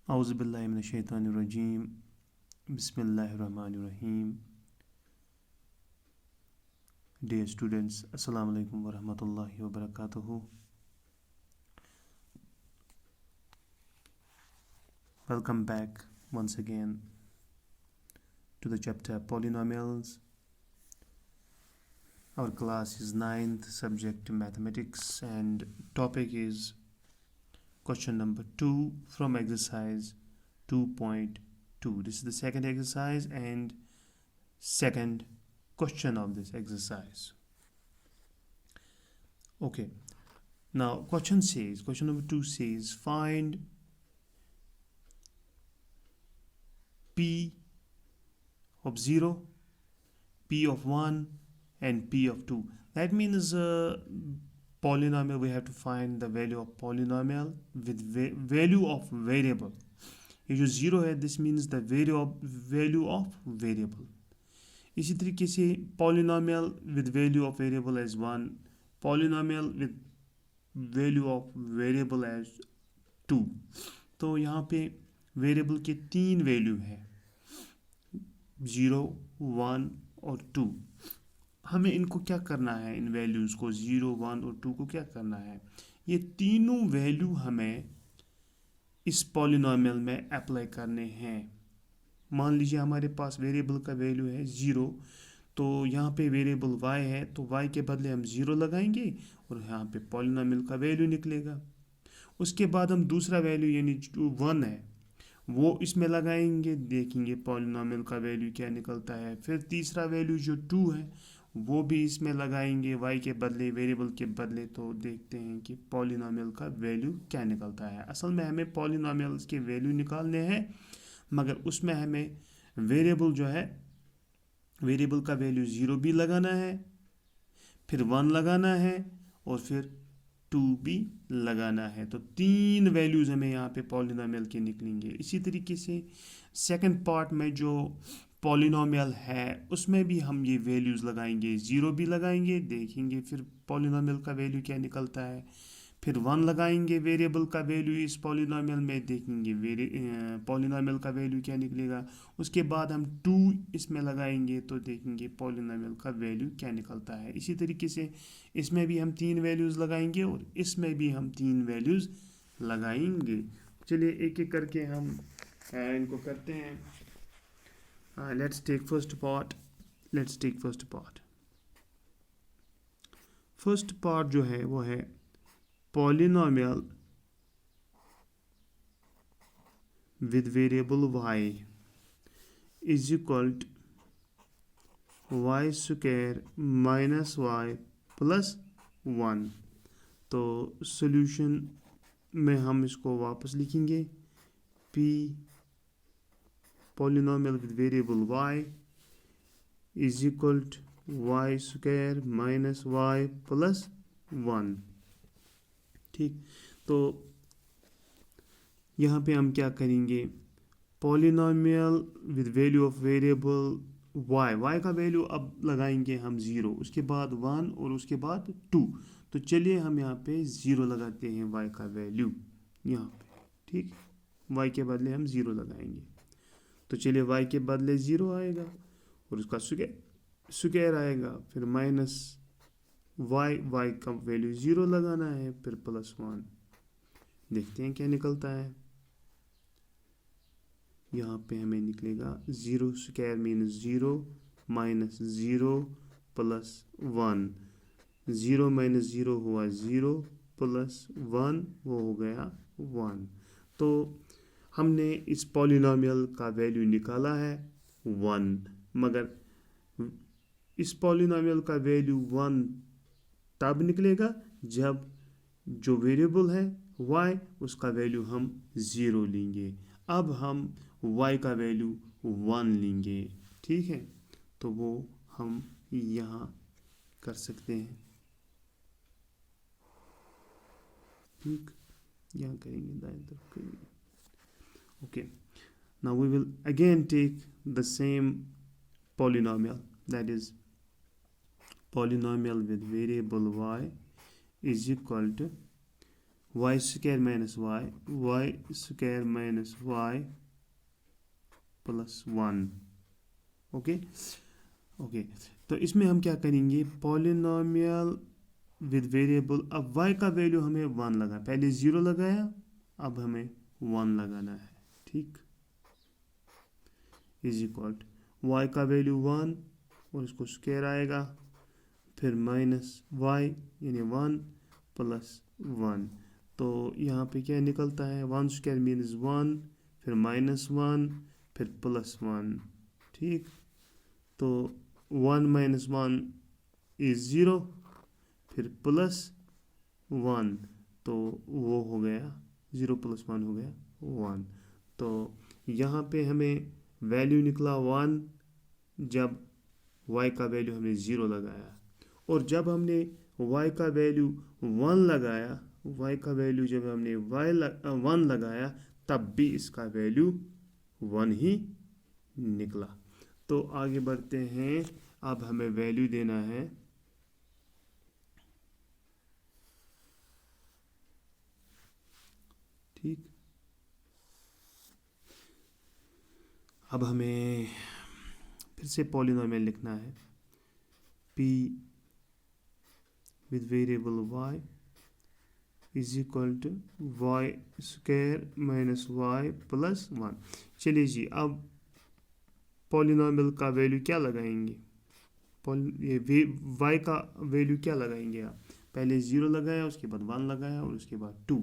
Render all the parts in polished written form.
Auzubillahiminash-shaytanir-rajim. Bismillahir-rahmanir-rahim. Dear students, Assalamu alaikum wa rahmatullahi wa barakatuhu. Welcome back once again to the chapter Polynomials. Our class is 9th, subject mathematics, and topic is question number 2 from exercise 2.2. This is the second exercise and second question of this exercise. Okay, now question number 2 says find P of 0, P of 1 and P of 2. That means polynomial, we have to find the value of polynomial with value of variable. ये जो 0 है, this means the value of variable. इसी तरीके से polynomial with value of variable as 1, polynomial with value of variable as 2. तो यहाँ पे variable के 3 वैल्यू है, 0, 1 और 2. हमें इनको क्या करना है, इन वैल्यूज़ को 0, 1 और 2 को क्या करना है, ये तीनों वैल्यू हमें इस पॉलिनॉमियल में अप्लाई करने हैं. मान लीजिए हमारे पास वेरिएबल का वैल्यू है 0, तो यहाँ पे वेरिएबल y है, तो y के बदले हम 0 लगाएंगे और यहाँ पे पॉलिनॉमियल का वैल्यू निकलेगा. उसके बाद हम दूसरा वैल्यू यानी 1 है वो इसमें लगाएंगे, देखेंगे पॉलिनॉमियल का वैल्यू क्या निकलता है. फिर तीसरा वैल्यू जो 2 है वो भी इसमें लगाएंगे y के बदले, वेरिएबल के बदले, तो देखते हैं कि पॉलिनॉमियल का वैल्यू क्या निकलता है. असल में हमें पॉलिनॉमियल्स के वैल्यू निकालने हैं, मगर उसमें हमें वेरिएबल जो है, वेरिएबल का वैल्यू 0 भी लगाना है, फिर 1 लगाना है और फिर 2 भी लगाना है. तो 3 वैल्यूज़ हमें यहाँ पे पॉलिनॉमियल के निकलेंगे. इसी तरीके से सेकंड पार्ट में जो पॉलिनॉमियल है उसमें भी हम ये वैल्यूज़ लगाएंगे, 0 भी लगाएंगे, देखेंगे फिर पॉलिनॉमियल का वैल्यू क्या निकलता है, फिर 1 लगाएंगे वेरिएबल का वैल्यू इस पॉलिनॉमियल में, देखेंगे पॉलिनॉमियल का वैल्यू क्या निकलेगा. उसके बाद हम 2 इसमें लगाएंगे तो देखेंगे पॉलिनॉमियल का वैल्यू क्या निकलता है. इसी तरीके से इसमें भी हम 3 वैल्यूज़ लगाएंगे और इसमें भी हम 3 वैल्यूज़ लगाएंगे. चलिए एक एक करके हम इनको करते हैं. Let's take first part. First part जो है वो है polynomial with variable y is equal to y square minus y plus 1. तो solution में हम इसको वापस लिखेंगे, p polynomial with variable y is equal to y square minus y plus 1. ठीक, तो यहाँ पे हम क्या करेंगे, polynomial with value of variable y का वैल्यू अब लगाएंगे हम 0, उसके बाद 1 और उसके बाद 2. तो चलिए हम यहाँ पे 0 लगाते हैं y का वैल्यू यहाँ पे. ठीक, y के बदले हम 0 लगाएंगे, तो चलिए y के बदले 0 आएगा और उसका स्क्वायर आएगा, फिर माइनस y का वैल्यू 0 लगाना है, फिर प्लस 1. देखते हैं क्या निकलता है. यहाँ पे हमें निकलेगा 0 square means 0 minus 0 plus 1. 0 minus 0 हुआ 0 प्लस 1 वो हो गया 1. तो हमने इस पॉलिनॉमियल का वैल्यू निकाला है 1, मगर इस पॉलिनॉमियल का वैल्यू 1 तब निकलेगा जब जो वेरिएबल है y उसका वैल्यू हम 0 लेंगे. अब हम y का वैल्यू 1 लेंगे. ठीक है, तो वो हम यहाँ कर सकते हैं. ठीक, यहाँ करेंगे, दाएं तरफ करेंगे. Okay, now we will again take the same polynomial, that is polynomial with variable y is equal to y square minus y square minus y plus 1। Okay okay, तो इसमें हम क्या करेंगे, पॉलिनोमियल विद वेरिएबल। अब y का value हमें 1 लगा, पहले 0 लगाया, अब हमें 1 लगाना है, ठीक। इज इक्वल y का वैल्यू 1 और इसको स्क्वायर आएगा, फिर माइनस y यानी 1 प्लस 1। तो यहाँ पे क्या निकलता है, 1 स्क्वायर मीन्स 1, फिर माइनस 1, फिर प्लस 1, ठीक। तो 1 माइनस 1 इज़ 0, फिर प्लस 1, तो वो हो गया 0 प्लस 1 हो गया 1। तो यहाँ पे हमें वैल्यू निकला 1 जब y का वैल्यू हमने 0 लगाया, और जब हमने y का वैल्यू 1 लगाया, y का वैल्यू जब हमने 1 लगाया, तब भी इसका वैल्यू 1 ही निकला। तो आगे बढ़ते हैं, अब हमें वैल्यू देना है ठीक। अब हमें फिर से पॉलिनोमियल लिखना है, p with variable y is equal to y square minus y plus 1। चलिए जी, अब पॉलिनोमियल का वैल्यू क्या लगाएंगे, ये y का वैल्यू क्या लगाएंगे आप, पहले 0 लगाया, उसके बाद 1 लगाया, और उसके बाद 2।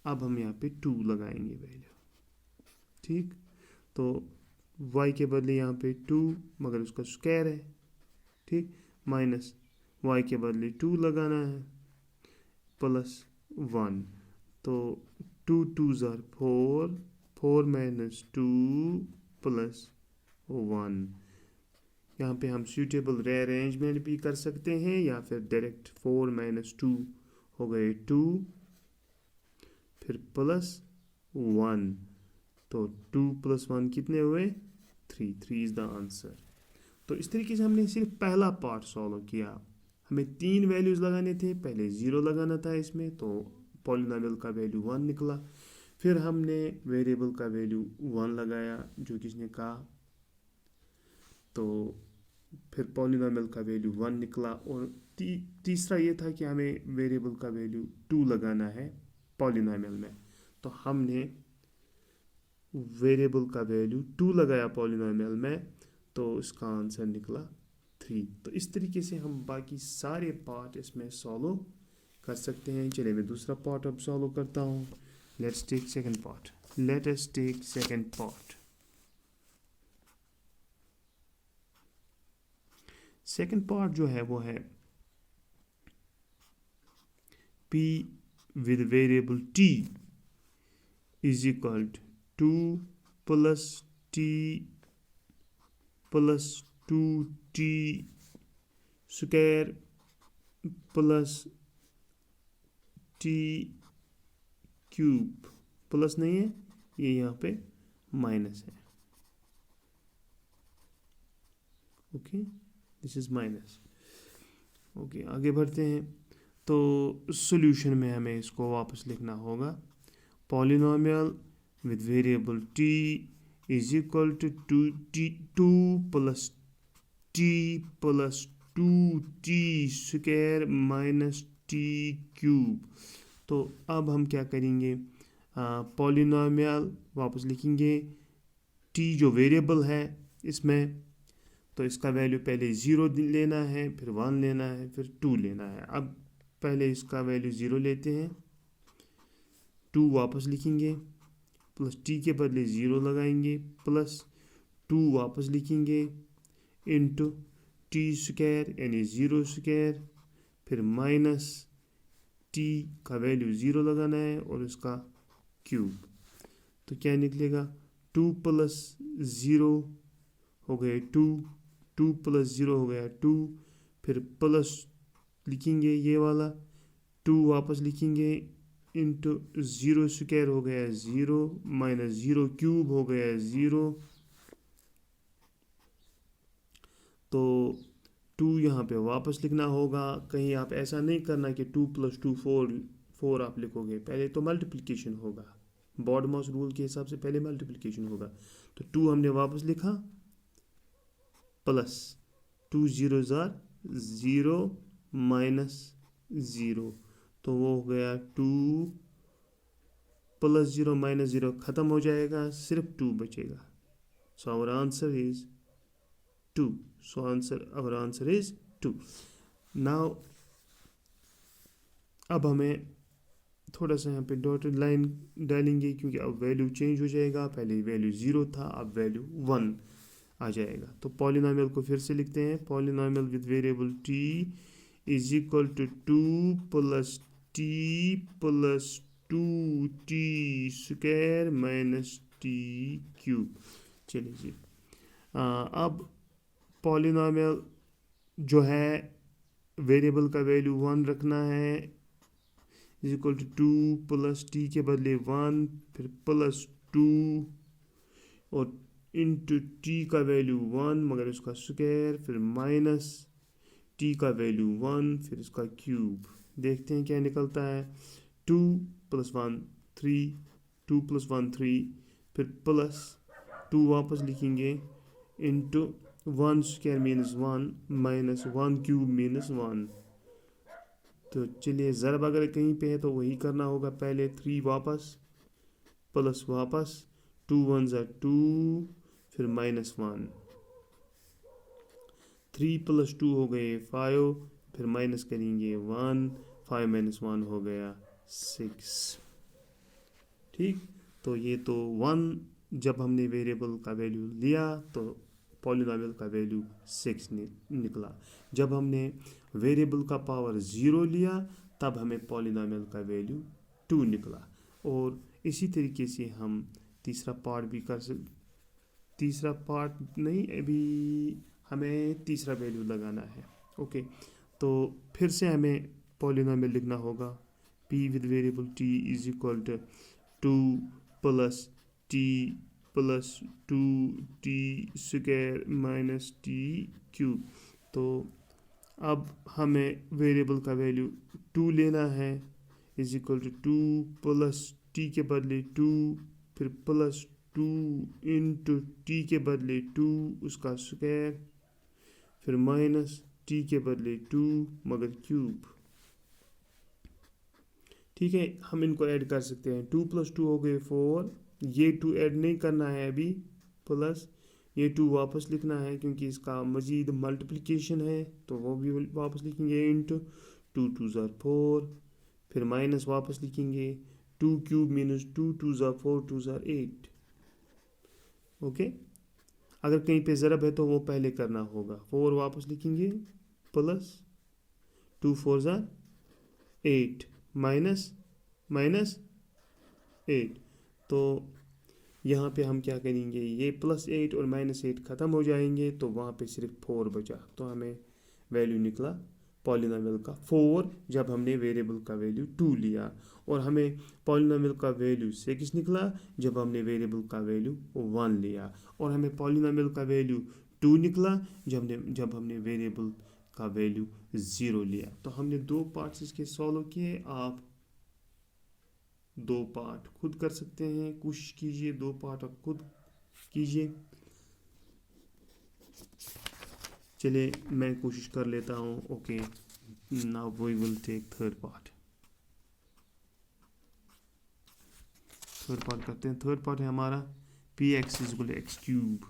अब हम यहाँ पे 2 लगाएंगे वैल्यू, ठीक। तो y के बदले यहाँ पे 2, मगर उसका स्क्वायर है, ठीक, माइनस y के बदले 2 लगाना है, प्लस 1। तो 2 2 ज़ार 4, 4 माइनस 2 प्लस 1। यहाँ पे हम सूटेबल रीअरेंजमेंट भी कर सकते हैं, या फिर डायरेक्ट 4 माइनस 2 हो गए 2, फिर प्लस 1। तो 2 प्लस 1 कितने हुए, 3। 3 इज़ द आंसर। तो इस तरीके से हमने सिर्फ पहला पार्ट सॉल्व किया। हमें 3 वैल्यूज़ लगाने थे, पहले 0 लगाना था इसमें, तो पॉलिनोमियल का वैल्यू 1 निकला। फिर हमने वेरिएबल का वैल्यू 1 लगाया, जो किसने कहा, तो फिर पॉलिनोमियल का वैल्यू 1 निकला। और तीसरा ये था कि हमें वेरिएबल का वैल्यू 2 लगाना है पॉलिनोमियल में, तो हमने वेरिएबल का वैल्यू 2 लगाया पॉलिनोमियल में, तो इसका आंसर निकला 3। तो इस तरीके से हम बाकी सारे पार्ट इसमें सॉल्व कर सकते हैं। चलिए मैं दूसरा पार्ट अब सॉल्व करता हूँ। Let's take second part. Let us take second part. Second part जो है वो है p with variable t is equal to 2 plus t plus 2t square plus t cube. Plus नहीं है, ये यहाँ पे माइनस है, okay, this is minus. Okay, आगे बढ़ते हैं। तो सॉल्यूशन में हमें इसको वापस लिखना होगा, polynomial with variable t is equal to 2 plus t plus 2t square minus t cube. तो अब हम क्या करेंगे, पॉलिनोमियल वापस लिखेंगे, t जो वेरिएबल है इसमें, तो इसका वैल्यू पहले 0 लेना है, फिर 1 लेना है, फिर 2 लेना है। अब पहले इसका वैल्यू 0 लेते हैं, 2 वापस लिखेंगे, प्लस t के बदले 0 लगाएंगे, प्लस 2 वापस लिखेंगे, इंटू टी स्क्वायर यानी 0 स्क्वायर, फिर माइनस t का वैल्यू 0 लगाना है और उसका क्यूब। तो क्या निकलेगा, 2 प्लस 0 हो गए 2, 2 प्लस 0 हो गया 2, फिर प्लस लिखेंगे ये वाला, 2 वापस लिखेंगे, इंटू 0 स्क्वायर हो गया 0, माइनस 0 क्यूब हो गया 0। तो 2 यहाँ पे वापस लिखना होगा, कहीं आप ऐसा नहीं करना कि 2 प्लस 2 4 4 आप लिखोगे, पहले तो मल्टीप्लिकेशन होगा, बॉड मास रूल के हिसाब से पहले मल्टीप्लिकेशन होगा। तो 2 हमने वापस लिखा, प्लस 2 जीरो ज़ार 0 माइनस 0, तो वो हो गया 2 प्लस 0 माइनस 0 ख़त्म हो जाएगा, सिर्फ 2 बचेगा। So our answer is 2। So our answer is 2। Now अब हमें थोड़ा सा यहाँ पे डॉटेड लाइन डालेंगे, क्योंकि अब वैल्यू चेंज हो जाएगा, पहले वैल्यू 0 था, अब वैल्यू 1 आ जाएगा। तो पॉलिनॉमियल को फिर से लिखते हैं, polynomial with variable t is equal to 2 plus t plus 2t square minus t cube. चलिए जी, अब पॉलिनॉमियल जो है वेरिएबल का वैल्यू 1 रखना है, is equal to 2 plus t के बदले 1, फिर प्लस 2 और इंटू टी का वैल्यू 1 मगर उसका स्क्वायर, फिर माइनस टी का वैल्यू 1 फिर इसका क्यूब। देखते हैं क्या निकलता है। 2 प्लस 1 3, 2 प्लस 1 3, फिर प्लस 2 वापस लिखेंगे, इंटू 1 स्क्वायर मीनस 1 माइनस 1 क्यूब मीनस 1। तो चलिए ज़रब अगर कहीं पे है तो वही करना होगा, पहले 3 वापस प्लस वापस 2 1 ज़ा 2 फिर माइनस 1, 3 प्लस 2 हो गए 5, फिर माइनस करेंगे 1, 5 माइनस 1 हो गया 6। ठीक, तो ये तो 1 जब हमने वेरिएबल का वैल्यू लिया तो पॉलिनॉमियल का वैल्यू 6 निकला। जब हमने वेरिएबल का पावर 0 लिया तब हमें पॉलिनॉमियल का वैल्यू 2 निकला। और इसी तरीके से हम तीसरा पार्ट भी कर सकते, तीसरा पार्ट नहीं, अभी हमें तीसरा वैल्यू लगाना है। ओके, तो फिर से हमें पॉलिनॉमियल लिखना होगा, p with variable t is equal to 2 plus t plus 2t square minus t cube. तो अब हमें वेरिएबल का वैल्यू 2 लेना है, is equal to 2 plus t के बदले 2, फिर प्लस 2 इंटू टी के बदले 2 उसका स्क्वायर, फिर माइनस टी के बदले 2 मगर क्यूब। ठीक है, हम इनको ऐड कर सकते हैं, 2 प्लस 2 हो गए 4, ये 2 ऐड नहीं करना है अभी, प्लस ये 2 वापस लिखना है क्योंकि इसका मज़ीद मल्टीप्लिकेशन है, तो वो भी वापस लिखेंगे, इंटू 2 2 ज़ा 4, फिर माइनस वापस लिखेंगे 2 क्यूब मीनस 2 2 ज़ा 4 2 ज़ा 8। ओके, अगर कहीं पे ज़रब है तो वो पहले करना होगा, 4 वापस लिखेंगे प्लस 2 4 ज़ा 8 माइनस माइनस 8। तो यहाँ पे हम क्या करेंगे, ये प्लस 8 और माइनस 8 ख़त्म हो जाएंगे, तो वहाँ पे सिर्फ 4 बचा, तो हमें वैल्यू निकला पॉलिनॉमियल का 4 जब हमने वेरिएबल का वैल्यू 2 लिया। और हमें पॉलिनॉमियल का वैल्यू 6 निकला जब हमने वेरिएबल का वैल्यू 1 लिया। और हमें पॉलिनॉमियल का वैल्यू 2 निकला जब हमने वेरिएबल का वैल्यू 0 लिया। तो हमने 2 पार्ट्स इसके सॉल्व किए, आप 2 पार्ट खुद कर सकते हैं, कोशिश कीजिए 2 पार्ट आप खुद कीजिए। चलिए मैं कोशिश कर लेता हूँ। Okay, now we will take third part. Third part करते हैं। थर्ड पार्ट है हमारा px is equal to x cube.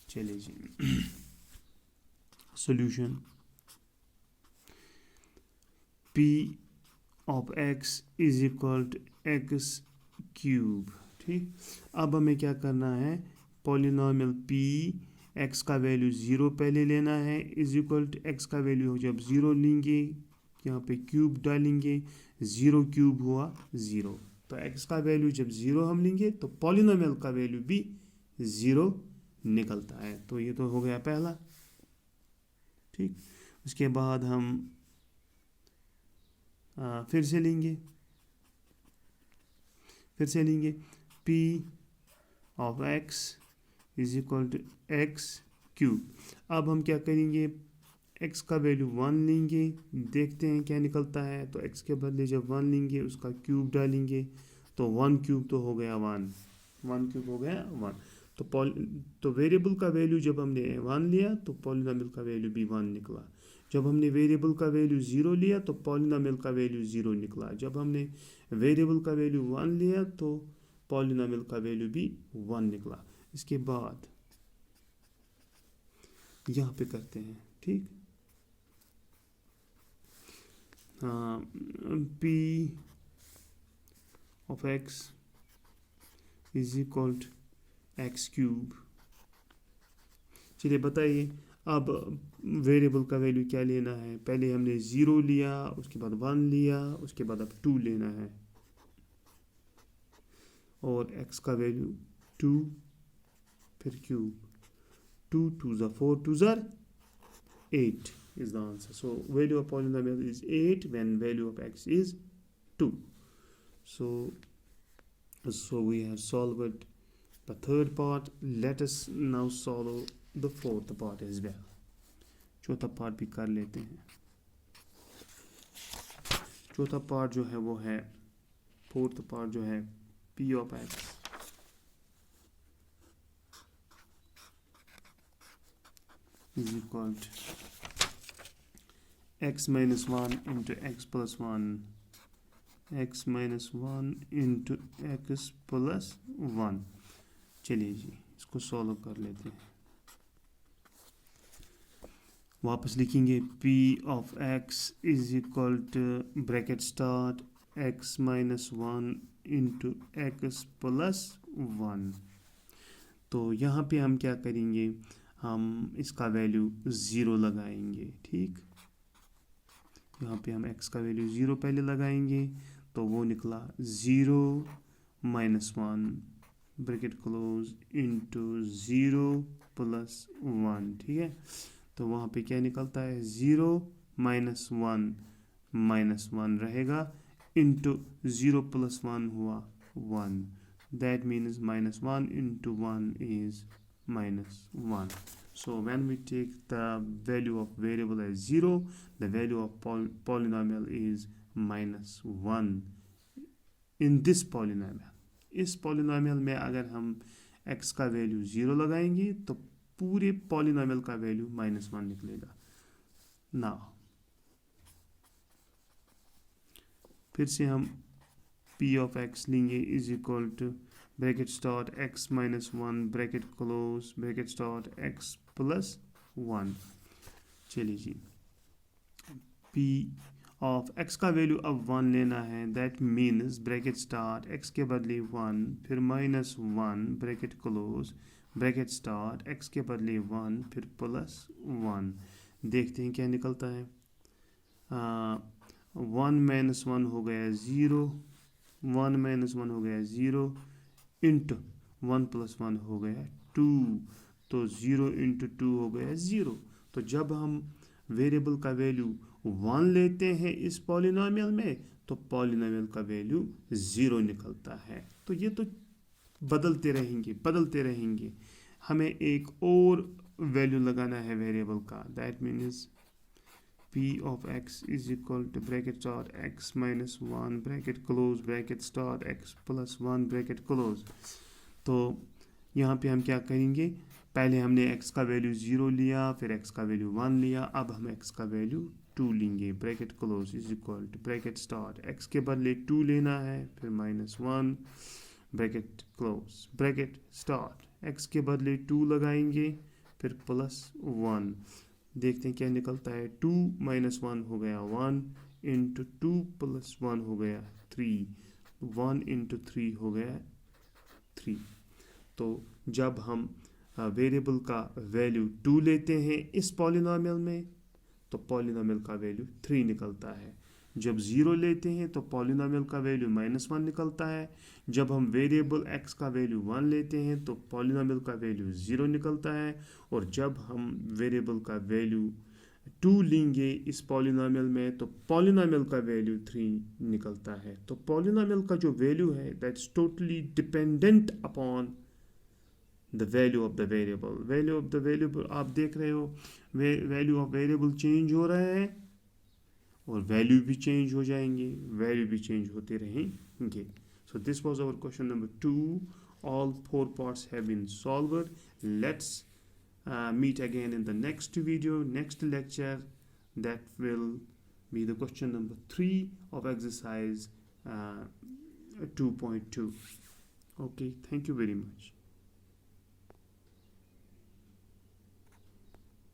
चलिए जी, solution p of x is equal to x cube. ठीक, अब हमें क्या करना है, पॉलिनॉमियल p x का वैल्यू 0 पहले लेना है, इज इक्वल टू x का वैल्यू जब 0 लेंगे यहाँ पे क्यूब डालेंगे, 0 क्यूब हुआ 0। तो x का वैल्यू जब 0 हम लेंगे तो पॉलिनॉमियल का वैल्यू भी 0 निकलता है। तो ये तो हो गया पहला। ठीक, उसके बाद हम फिर से लेंगे p of x is equal to x cube. अब हम क्या करेंगे, x का वैल्यू 1 लेंगे, देखते हैं क्या निकलता है। तो x के बदले जब 1 लेंगे उसका क्यूब डालेंगे तो 1 क्यूब तो हो गया 1, 1 क्यूब हो गया 1। तो वेरिएबल का वैल्यू जब हमने 1 लिया तो पॉलिनॉमियल का वैल्यू भी 1 निकला। जब हमने वेरिएबल का वैल्यू 0 लिया तो पॉलिनॉमियल का वैल्यू 0 निकला। जब हमने वेरिएबल का वैल्यू 1 लिया तो पॉलिनॉमियल का वैल्यू भी 1 निकला। इसके बाद यहाँ पे करते हैं, ठीक। हाँ, p of x is equal to x cube. चलिए बताइए अब वेरिएबल का वैल्यू क्या लेना है। पहले हमने 0 लिया, उसके बाद 1 लिया, उसके बाद अब 2 लेना है, और x का वैल्यू 2 फिर क्यूब। 2 2 ज़ा 4 2 ज़ा 8 is the answer. So value of polynomial is 8 when value of x is 2. So we have solved the third part. Let us now solve the fourth part as well. चौथा part भी कर लेते हैं। चौथा part जो है वो है, फोर्थ पार्ट जो है p of x is equal to x minus 1 into x plus 1, x minus 1 into x plus 1। चलिए जी इसको सॉल्व कर लेते हैं। वापस लिखेंगे p of x is equal to bracket start x minus 1 into x plus 1। तो यहाँ पे हम क्या करेंगे, हम इसका वैल्यू 0 लगाएंगे, ठीक। यहाँ पे हम x का वैल्यू 0 पहले लगाएंगे तो वो निकला 0 minus 1 bracket close into 0 plus 1, ठीक है। तो वहाँ पे क्या निकलता है, 0 minus 1 रहेगा इंटू 0 plus 1 हुआ 1। That means minus 1 into 1 is minus 1. So when we take the value of variable as 0, the value of polynomial is minus 1 in this polynomial. इस polynomial में अगर हम x का वैल्यू 0 लगाएंगे तो पूरे polynomial का वैल्यू minus 1 निकलेगा। Now फिर से हम p of x लेंगे is equal to bracket start x minus 1 bracket close bracket start x plus 1। चलिए जी p ऑफ x का वैल्यू अब 1 लेना है। That means bracket start x के बदले 1 फिर minus 1 bracket close bracket start x के बदले 1 फिर plus 1। देखते हैं क्या निकलता है। 1 minus 1 हो गया 0, 1 minus 1 हो गया 0 इंटू 1 plus 1 हो गया 2, तो 0 इंटू 2 हो गया 0। तो जब हम वेरिएबल का वैल्यू 1 लेते हैं इस पॉलिनॉमियल में तो पॉलिनॉमियल का वैल्यू 0 निकलता है। तो ये तो बदलते रहेंगे। हमें एक और वैल्यू लगाना है वेरिएबल का। That means p of x is equal to bracket start x minus 1 bracket close bracket start x plus 1 bracket close. तो यहाँ पे हम क्या करेंगे, पहले हमने x का वैल्यू 0 लिया फिर x का वैल्यू 1 लिया, अब हम x का वैल्यू 2 लेंगे। Bracket close is equal to bracket start x के बदले 2 लेना है फिर -1 bracket close bracket start x के बदले 2 लगाएंगे फिर +1। देखते हैं क्या निकलता है। 2 minus 1 हो गया 1 इंटू 2 plus 1 हो गया 3, 1 इंटू 3 हो गया 3। तो जब हम वेरिएबल का वैल्यू 2 लेते हैं इस पॉलिनॉमियल में तो पॉलिनॉमियल का वैल्यू 3 निकलता है। जब 0 लेते हैं तो पॉलिनॉमियल का वैल्यू -1 निकलता है। जब हम वेरिएबल x का वैल्यू 1 लेते हैं तो पॉलिनॉमियल का वैल्यू 0 निकलता है। और जब हम वेरिएबल का वैल्यू 2 लेंगे इस पॉलिनॉमियल में तो पॉलिनॉमियल का वैल्यू 3 निकलता है। तो पॉलिनॉमियल का जो वैल्यू है that's totally dependent upon the value of the variable. Value of the variable आप देख रहे हो, वैल्यू ऑफ वेरिएबल चेंज हो रहा है और वैल्यू भी चेंज हो जाएंगे, वैल्यू भी चेंज होते रहेंगे। So this was our question number 2। All four parts have been solved. Let's meet again in the next video, next lecture. That will be the question number 3 of exercise 2.2. Okay, thank you very much.